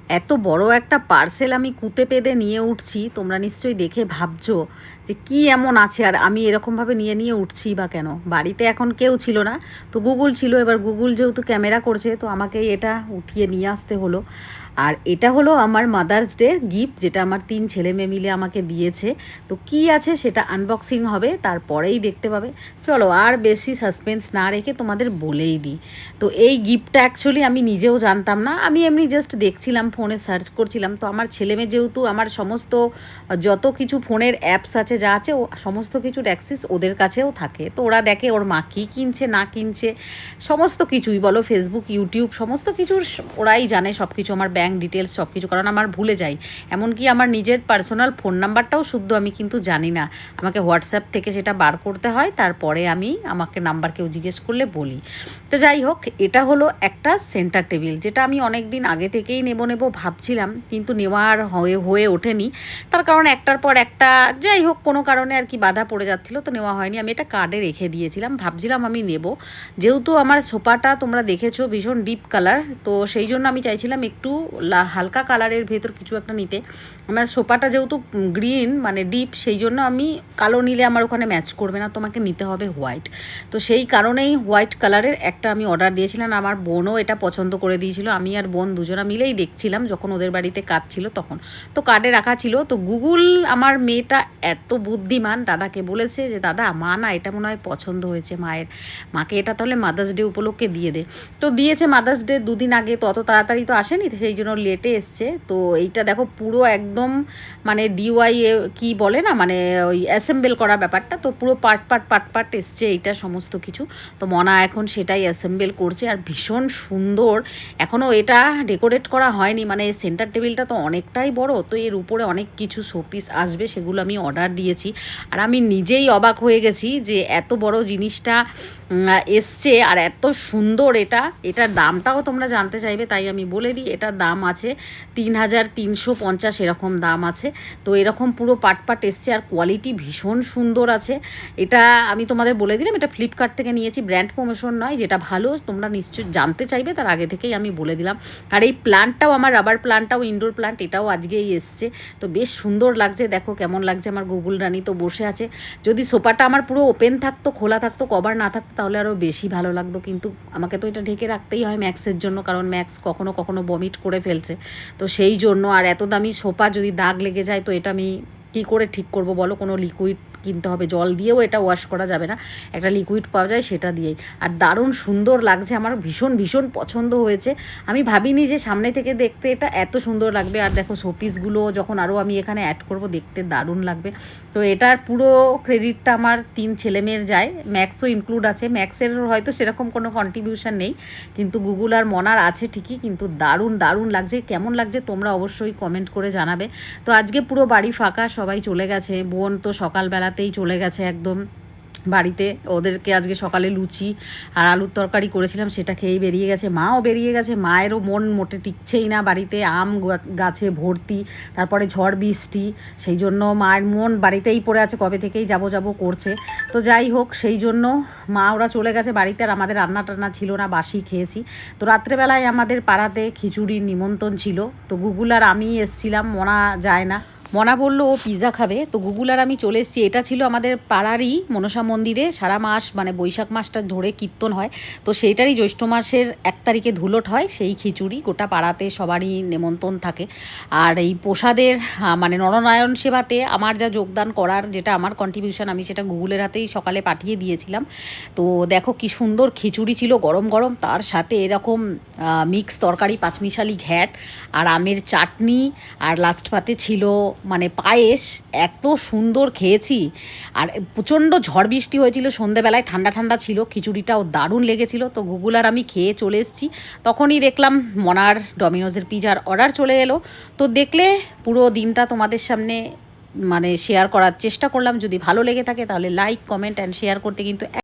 এত বড় একটা পার্সেল আমি কুতে পেতে নিয়ে উঠছি, তোমরা নিশ্চয়ই দেখে ভাবছো যে কি এমন আছে, আর আমি এরকমভাবে নিয়ে নিয়ে উঠছি বা কেন। বাড়িতে এখন কেউ ছিল না, তো গুগল ছিল। এবার গুগল যেহেতু ক্যামেরা করছে, তো আমাকে এটা উঠিয়ে নিয়ে আসতে হলো। আর এটা হলো আমার মাদার্স ডে গিফট, যেটা আমার 3 ছেলে মেয়ে মিলে আমাকে দিয়েছে। তো কি আছে সেটা আনবক্সিং হবে, তারপরেই দেখতে পাবে। চলো আর বেশি সাসপেন্স না রেখে তোমাদের বলেই দিই। তো এই গিফটটা অ্যাকচুয়ালি আমি নিজেও জানতাম না, আমি এমনি জাস্ট দেখছিলাম, ফোনে সার্চ করছিলাম। তো আমার ছেলেমেয়ে যেহেতু আমার সমস্ত যত কিছু ফোনের অ্যাপস আছে, যা আছে, ও সমস্ত কিছুর অ্যাক্সেস ওদের কাছেও থাকে। তো ওরা দেখে ওর মা কী কিনছে না কিনছে, সমস্ত কিছুই বলো, ফেসবুক, ইউটিউব, সমস্ত কিছুর ওরাই জানে সব কিছু, আমার ব্যাঙ্ক ডিটেলস সব কিছু। কারণ আমার ভুলে যাই, এমনকি আমার নিজের পার্সোনাল ফোন নাম্বারটাও শুদ্ধ আমি কিন্তু জানি না। আমাকে হোয়াটসঅ্যাপ থেকে সেটা বার করতে হয়, তারপরে আমি আমাকে নাম্বার কেউ জিজ্ঞেস করলে বলি। তো যাই হোক, এটা হলো একটা সেন্টার টেবিল, যেটা আমি অনেক দিন আগে থেকেই নেব নেব ভাবছিলাম, কিন্তু নেওয়ার হয়ে হয়ে ওঠেনি। তার কারণ একটার পর একটা, যাই হোক, কোনো কারণে আর কি বাধা পড়ে যাচ্ছিলো, তো নেওয়া হয়নি। আমি এটা কার্ডে রেখে দিয়েছিলাম, ভাবছিলাম আমি নেব। যেহেতু আমার সোফাটা তোমরা দেখেছো ভীষণ ডিপ কালার, তো সেই জন্য আমি চাইছিলাম একটু হালকা কালারের ভেতর কিছু একটা নিতে। আমার সোফাটা যেহেতু গ্রিন মানে ডিপ, সেই জন্য আমি কালো নিলে আমার ওখানে ম্যাচ করবে না, তোমাকে নিতে হবে হোয়াইট। তো সেই কারণেই হোয়াইট কালারের একটা আমি অর্ডার দিয়েছিলাম। আমার বোনও এটা পছন্দ করে দিয়েছিল, আমি আর বোন দুজনা মিলেই দেখছিলাম যখন ওদের বাড়িতে কাজ ছিল তখন। তো কার্ডে রাখা ছিল। তো গুগল, আমার মেয়েটা এত বুদ্ধিমান, দাদাকে বলেছে যে দাদা, মা না এটা মনে হয় পছন্দ হয়েছে মায়ের, মাকে এটা তাহলে মাদার্স ডে উপলক্ষে দিয়ে দে। তো দিয়েছে মাদার্স ডে 2 দিন আগে, তো অত তাড়াতাড়ি তো আসেনি, সেই জন্য লেটে এসছে। তো এইটা দেখো পুরো একদম মানে ডিওয়াই কি বলে না, মানে ওই অ্যাসেম্বল করা ব্যাপারটা, তো পুরো পার্ট পার্ট পার্ট পার্ট এসছে এইটা সমস্ত কিছু। তো মনা এখন সেটাই অ্যাসেম্বল করছে, আর ভীষণ সুন্দর। এখনও এটা ডেকোরেট করা হয়নি, মানে সেন্টার টেবিলটা তো অনেকটাই বড়, তো এর উপরে অনেক কিছু শোপিস আসবে, সেগুলো আমি অর্ডার দিয়েছি। আর আমি নিজেই অবাক হয়ে গেছি যে এত বড় জিনিসটা এসছে আর এত সুন্দর। এটার দামটাও তোমরা জানতে চাইবে, তাই আমি বলে দিই, এটার দাম আছে 3350 এরকম দাম আছে। তো এরকম পুরো পাট পাট এসছে, আর কোয়ালিটি ভীষণ সুন্দর আছে। এটা আমি তোমাদের বলে দিলাম, এটা ফ্লিপকার্ট থেকে নিয়েছি, ব্র্যান্ড প্রমোশন নয়। যেটা ভালো তোমরা নিশ্চয়ই জানতে চাইবে, তার আগে থেকেই আমি বলে দিলাম। আর এই প্লান্টটাও, আমার রাবার প্লান্টটাও, ইনডোর প্লান্ট, এটাও আজকেই এসছে। তো বেশ সুন্দর লাগছে, দেখো কেমন লাগছে। আমার গুগল রানী তো বসে আছে। যদি সোফাটা আমার পুরো ওপেন থাকতো, খোলা থাকতো, কভার না থাকতো, তাহলে আরও বেশি ভালো লাগতো। কিন্তু আমাকে তো এটা ঢেকে রাখতেই হয় ম্যাক্সের জন্য, কারণ ম্যাক্স কখনো কখনো বমিট করে ফেলছে। তো সেই জন্য, আর এত দামি সোফা যদি দাগ লেগে যায়, তো এটা আমি কী করে ঠিক করব বলো? কোনো লিকুইড কিনতে হবে, জল দিয়েও এটা ওয়াশ করা যাবে না, একটা লিকুইড পাওয়া যায় সেটা দিয়েই। আর দারুণ সুন্দর লাগছে, আমার ভীষণ ভীষণ পছন্দ হয়েছে। আমি ভাবিনি যে সামনে থেকে দেখতে এটা এত সুন্দর লাগবে। আর দেখো শোপিসগুলো যখন আরও আমি এখানে অ্যাড করব, দেখতে দারুণ লাগবে। তো এটার পুরো ক্রেডিটটা আমার 3 ছেলেমেয়ের যায়, ম্যাক্সও ইনক্লুড আছে। ম্যাক্সের হয়তো সেরকম কোনো কন্ট্রিবিউশন নেই, কিন্তু গুগল আর মনার আছে ঠিকই। কিন্তু দারুণ দারুণ লাগছে। কেমন লাগছে তোমরা অবশ্যই কমেন্ট করে জানাবে। তো আজকে পুরো বাড়ি ফাঁকা, সবাই চলে গেছে। বোন তো সকালবেলাতেই চলে গেছে একদম বাড়িতে। ওদেরকে আজকে সকালে লুচি আর আলুর তরকারি করেছিলাম, সেটা খেয়েই বেরিয়ে গেছে। মাও বেরিয়ে গেছে, মায়েরও মন মোটে টিকছেই না বাড়িতে, আম গাছে ভর্তি, তারপরে ঝড় বৃষ্টি, সেই জন্য মায়ের মন বাড়িতেই পড়ে আছে, কবে থেকেই যাব যাব করছে। তো যাই হোক, সেই জন্য মা ওরা চলে গেছে বাড়িতে, আর আমাদের রান্না টান্না ছিল না, বাসি খেয়েছি। তো রাত্রেবেলায় আমাদের পাড়াতে খিচুড়ির নিমন্ত্রণ ছিল, তো গুগুল আর আমি এসছিলাম, মনা যায় না। মনা বললো ও পিৎজা খাবে, তো গুগল আর আমি চলে এসেছি। এটা ছিল আমাদের পাড়ারই মনসা মন্দিরে সারা মাস, মানে বৈশাখ মাসটা ধরে কীর্তন হয়, তো সেইটারই জ্যৈষ্ঠ মাসের 1 তারিখে ধুলোট হয়, সেই খিচুড়ি গোটা পাড়াতে সবারই নেমন্তণ থাকে। আর এই প্রসাদের মানে নরনারায়ণ সেবাতে আমার যা যোগদান করার, যেটা আমার কন্ট্রিবিউশন, আমি সেটা গুগলের হাতেই সকালে পাঠিয়ে দিয়েছিলাম। তো দেখো কি সুন্দর খিচুড়ি ছিল, গরম গরম, তার সাথে এরকম মিক্স তরকারি, পাঁচমিশালি ঘ্যাট আর আমের চাটনি, আর লাস্ট পাতে ছিল মানে পায়েস। এত সুন্দর খেয়েছি। আর প্রচণ্ড ঝড় বৃষ্টি হয়েছিল সন্ধেবেলায়, ঠান্ডা ঠান্ডা ছিল, খিচুড়িটাও দারুণ লেগেছিল। তো গুগল আর আমি খেয়ে চলে এসেছি, তখনই দেখলাম মনার ডমিনোজের পিজার অর্ডার চলে এলো। তো দেখলে পুরো দিনটা তোমাদের সামনে মানে শেয়ার করার চেষ্টা করলাম। যদি ভালো লেগে থাকে তাহলে লাইক, কমেন্ট অ্যান্ড শেয়ার করতে কিন্তু